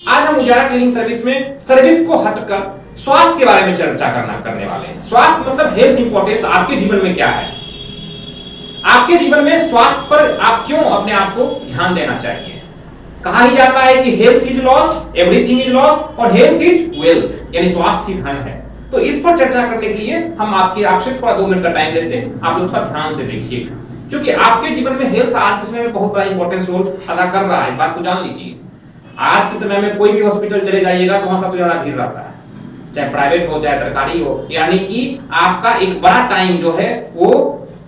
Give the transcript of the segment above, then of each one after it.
आज हम उजाला cleaning service में सर्विस को हटकर स्वास्थ्य के बारे में चर्चा करने वाले हैं। स्वास्थ्य मतलब हेल्थ इंपॉर्टेंस आपके जीवन में क्या है, आपके जीवन में स्वास्थ्य पर आप क्यों अपने आप को ध्यान देना चाहिए। कहा ही जाता है कि health is loss, everything is loss और हेल्थ इज वेल्थ, यानी स्वास्थ्य ही धन है। तो इस पर चर्चा करने के लिए हम आपसे थोड़ा 2 मिनट का टाइम लेते हैं। आप लोग थोड़ा ध्यान से देखिएगा, क्योंकि आपके जीवन में हेल्थ आज के समय में बहुत बड़ा इंपॉर्टेंस रोल अदा कर रहा है। इस बात को जान लीजिए। आज के समय में कोई भी हॉस्पिटल चले जाइएगा तो वहां सबसे ज्यादा भीड़ रहता है, चाहे प्राइवेट हो चाहे सरकारी हो, यानी कि आपका एक बड़ा टाइम जो है वो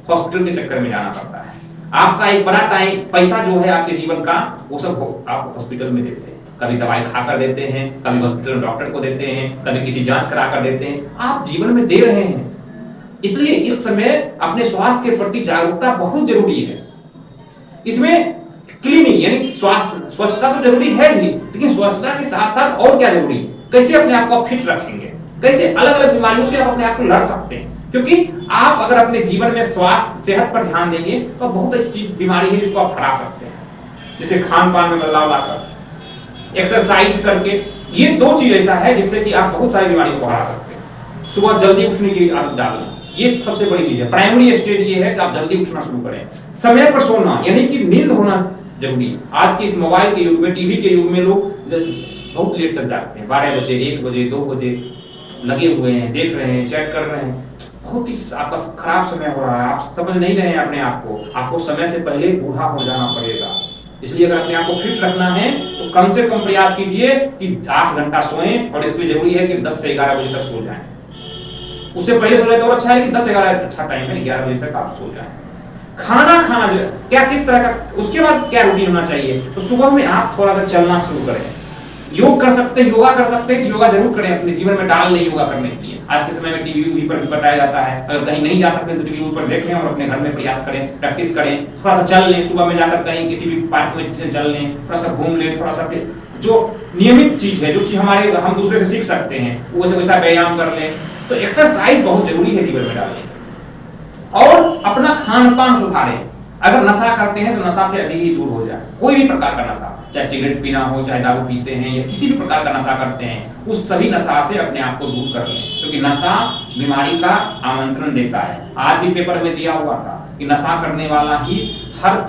हॉस्पिटल के चक्कर में जाना पड़ता है। आपका एक बड़ा टाइम पैसा जो है आपके जीवन का वो सब आप हॉस्पिटल में देते हैं। कभी दवाई खाकर देते हैं, कभी हॉस्पिटल में डॉक्टर को देते हैं, कभी किसी जांच करा कर देते हैं। आप जीवन में दे रहे हैं, इसलिए इस समय अपने स्वास्थ्य के प्रति जागरूकता बहुत जरूरी है। इसमें क्लीनिंग यानी स्वच्छता तो जरूरी है ही, लेकिन स्वच्छता के साथ साथ और क्या जरूरी है, कैसे अपने आप को फिट रखेंगे, कैसे अलग अलग बीमारियों से आप अपने आप को लड़ सकते हैं। क्योंकि आप अगर अपने जीवन में स्वास्थ्य सेहत पर ध्यान देंगे तो बहुत अच्छी बीमारी है जिसको आप हरा सकते हैं, जैसे खान पान में बदलाव लाकर, एक्सरसाइज करके। ये 2 चीज ऐसा है जिससे कि आप बहुत सारी बीमारियों को हरा सकते हैं। सुबह जल्दी उठने की आदत डालें, ये सबसे बड़ी चीज है। प्राइमरी स्टेज ये है कि आप जल्दी उठना शुरू करें। समय पर सोना यानी कि नींद होना जरूरी है। आज की इस मोबाइल के युग में, टीवी के युग में लोग बहुत लेट तक जागते हैं, 12 बजे, 1 बजे, 2 बजे लगे हुए हैं, देख रहे हैं, चैट कर रहे हैं। बहुत ही आपका खराब समय हो रहा है, आप समझ नहीं रहे हैं अपने आप को। आपको समय से पहले बूढ़ा हो जाना पड़ेगा। इसलिए अगर अपने आप को फिट रखना है तो कम से कम प्रयास कीजिए कि 8 घंटा सोएं, और इसके लिए जरूरी है कि 10 से 11 बजे तक सो जाएं। उससे पहले सो जाए तो अच्छा है, लेकिन 10-11 अच्छा टाइम है, 11 बजे तक आप सो जाएं। खाना जो क्या किस तरह का, उसके बाद क्या रूटीन होना चाहिए। तो सुबह में आप थोड़ा सा चलना शुरू करें, योग कर सकते हैं, योगा कर सकते हैं। योगा जरूर करें, अपने जीवन में डाल लें योगा करने के लिए। आज के समय में टीवी पर भी बताया जाता है। अगर कहीं नहीं जा सकते तो टीवी पर देखें और अपने घर में प्रयास करें, प्रैक्टिस करें। थोड़ा सा चल लें, सुबह में जाकर कहीं किसी भी पार्क में चल लें, थोड़ा सा घूम लें, थोड़ा सा जो नियमित चीज है, जो चीज हम दूसरे से सीख सकते हैं, वैसा व्यायाम कर लें। तो एक्सरसाइज बहुत जरूरी है जीवन में डालने। और अपना खान पान सुधारें। अगर नशा करते हैं तो नशा से अभी दूर हो जाए। कोई भी प्रकार का नशा, चाहे सिगरेट पीना हो, चाहे दारू पीते हैं या किसी भी प्रकार का नशा करते हैं, उस सभी नशा से अपने आप को दूर कर लें, क्योंकि नशा बीमारी का आमंत्रण देता है। आज भी पेपर में दिया हुआ था कि नशा करने वाला ही हर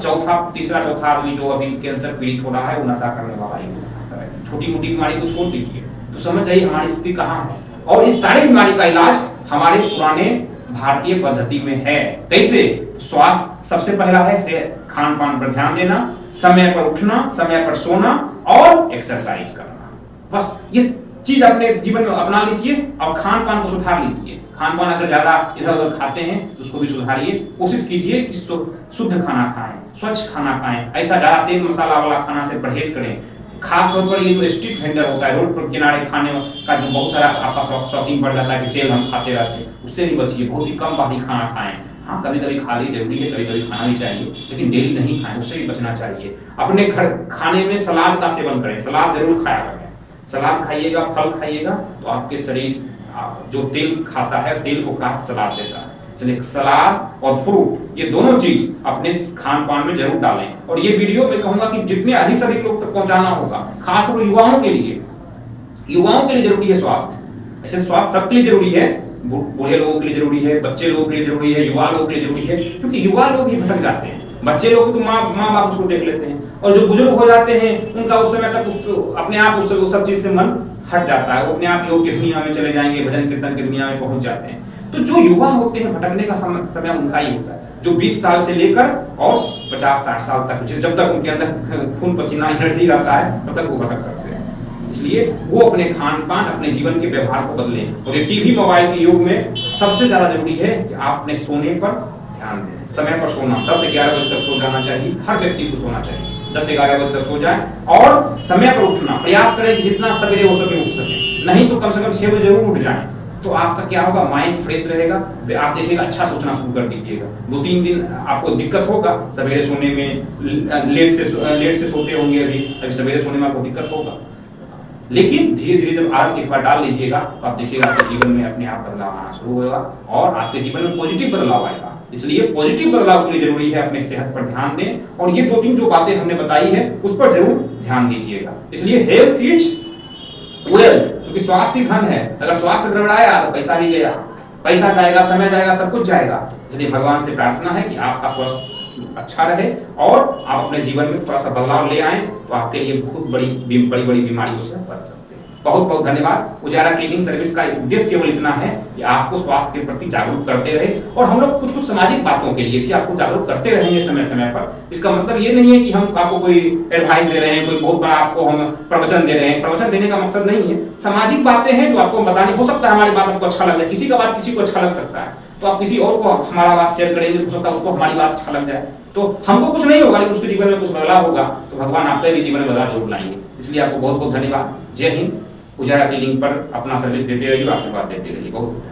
तीसरा चौथा आदमी जो अभी कैंसर पीड़ित हो रहा है वो नशा करने वाला ही होता है। छोटी मोटी बीमारी को छोड़ दीजिए, तो समझ जाइए हमारी स्थिति कहाँ है। और इस सारी बीमारी का इलाज हमारे पुराने भारतीय पद्धति में है। कैसे? स्वास्थ्य सबसे पहला है, खान पान पर ध्यान देना, समय पर उठना, समय पर सोना और एक्सरसाइज करना। बस ये चीज अपने जीवन में अपना लीजिए और खान पान को सुधार लीजिए। खान पान अगर ज्यादा इधर उधर खाते हैं तो उसको भी सुधारिए। कोशिश कीजिए कि शुद्ध खाना खाएं, स्वच्छ खाना खाएं। ऐसा ज्यादा तेल मसाला वाला खाना से परहेज करें। खास तौर पर ये जो स्ट्रीट वेंडर होता है, रोड पर किनारे खाने का जो बहुत सारा आपका शौकीन बढ़ जाता है कि तेल हम खाते रहते हैं, उससे भी बचिए। बहुत ही कम भारी खाना खाएं। हाँ, कभी कभी खा ली जरूरी है, कभी कभी खाना भी चाहिए, लेकिन डेली नहीं खाएं, उससे भी बचना चाहिए। अपने घर खाने में सलाद का सेवन करें, सलाद जरूर खाया करें। सलाद खाइएगा, फल खाइएगा तो आपके शरीर जो तेल खाता है, तेल को काट सलाद देता है। चलिए, सलाद और फ्रूट ये दोनों चीज अपने खान पान में जरूर डालें। और ये वीडियो मैं कहूंगा कि जितने अधिक से अधिक लोग तक पहुंचाना होगा, खासतौर पर युवाओं के लिए जरूरी है स्वास्थ्य। ऐसे स्वास्थ्य सबके लिए जरूरी है, बूढ़े लोगों के लिए जरूरी है, बच्चे लोगों के लिए जरूरी है, युवा लोगों के लिए जरूरी है, क्योंकि युवा लोग ही भटक जाते हैं। बच्चे लोग तो माँ बाप उसको देख लेते हैं, और जो बुजुर्ग हो जाते हैं उनका उस समय तक अपने आप उस सब चीज से मन हट जाता है। वो अपने आप लोग किस दुनिया में चले जाएंगे, भजन कीर्तन की दुनिया में पहुंच जाते हैं। तो जो युवा होते हैं, भटकने का समय उनका ही होता है, जो 20 साल से लेकर और 50-60 साल तक, जब तक उनके अंदर खून पसीना एनर्जी रहता है तब तक वो भटक सकते हैं। इसलिए वो अपने खान पान, अपने जीवन के व्यवहार को बदलें। और ये टीवी मोबाइल के युग में सबसे ज्यादा जरूरी है कि आप अपने सोने पर ध्यान दें। समय पर सोना, 10 से 11 बजे तक सो जाना चाहिए। हर व्यक्ति को सोना चाहिए, 10 से 11 बजे तक सो जाए। और समय पर उठना, प्रयास करें कि जितना सवेरे हो सके उठ सके, नहीं तो कम से कम 6 बजे जरूर उठ जाएं। तो आपका क्या होगा, माइंड फ्रेश रहेगा, आप देखिएगा अच्छा सोचना शुरू कर दीजिएगा। 2-3 दिन आपको दिक्कत होगा सवेरे सोने में, लेट से सोते होंगे, अभी सवेरे सोने में आपको दिक्कत होगा, लेकिन धीरे धीरे जब आदत एक बार डाल लीजिएगा तो आप देखिएगा आपके जीवन में अपने आप बदलाव आना शुरू होगा और आपके जीवन में पॉजिटिव बदलाव आएगा। इसलिए पॉजिटिव बदलाव के लिए जरूरी है अपने सेहत पर ध्यान दें, और ये 2-3 जो बातें हमने बताई है उस पर जरूर ध्यान दीजिएगा। इसलिए हेल्थ इज वेल्थ, क्योंकि स्वास्थ्य ही धन है। अगर स्वास्थ्य गड़बड़ाया तो पैसा भी गया, पैसा जाएगा, समय जाएगा, सब कुछ जाएगा। इसलिए भगवान से प्रार्थना है कि आपका स्वास्थ्य अच्छा रहे और आप अपने जीवन में थोड़ा सा बदलाव ले आए, तो आपके लिए बहुत बड़ी बीमारियों से बच सकते हैं। बहुत बहुत धन्यवाद। उजाला क्लीनिंग सर्विस का उद्देश्य केवल इतना है कि आपको स्वास्थ्य के प्रति जागरूक करते रहे, और हम लोग कुछ सामाजिक बातों के लिए भी आपको जागरूक करते रहेंगे समय समय पर। इसका मतलब ये नहीं है कि हम आपको कोई एडवाइस दे रहे हैं, कोई बहुत बड़ा आपको हम प्रवचन दे रहे हैं। प्रवचन देने का मकसद नहीं है, सामाजिक बातें हैं जो आपको बतानी। हो सकता है हमारी बात आपको अच्छा लग जाए, किसी का बात किसी को अच्छा लग सकता है, तो आप किसी और को हमारा बात शेयर करेंगे, हो सकता है उसको हमारी बात अच्छा लग जाए, तो हमको कुछ नहीं होगा लेकिन उसके जीवन में कुछ बदलाव होगा, तो भगवान आपके भी जीवन में बदलाव जरूर लाएंगे। इसलिए आपको बहुत बहुत धन्यवाद। जय हिंद। उजाला क्लिनिक पर अपना सर्विस देते रहिए, आशीर्वाद देते रहिए। बहुत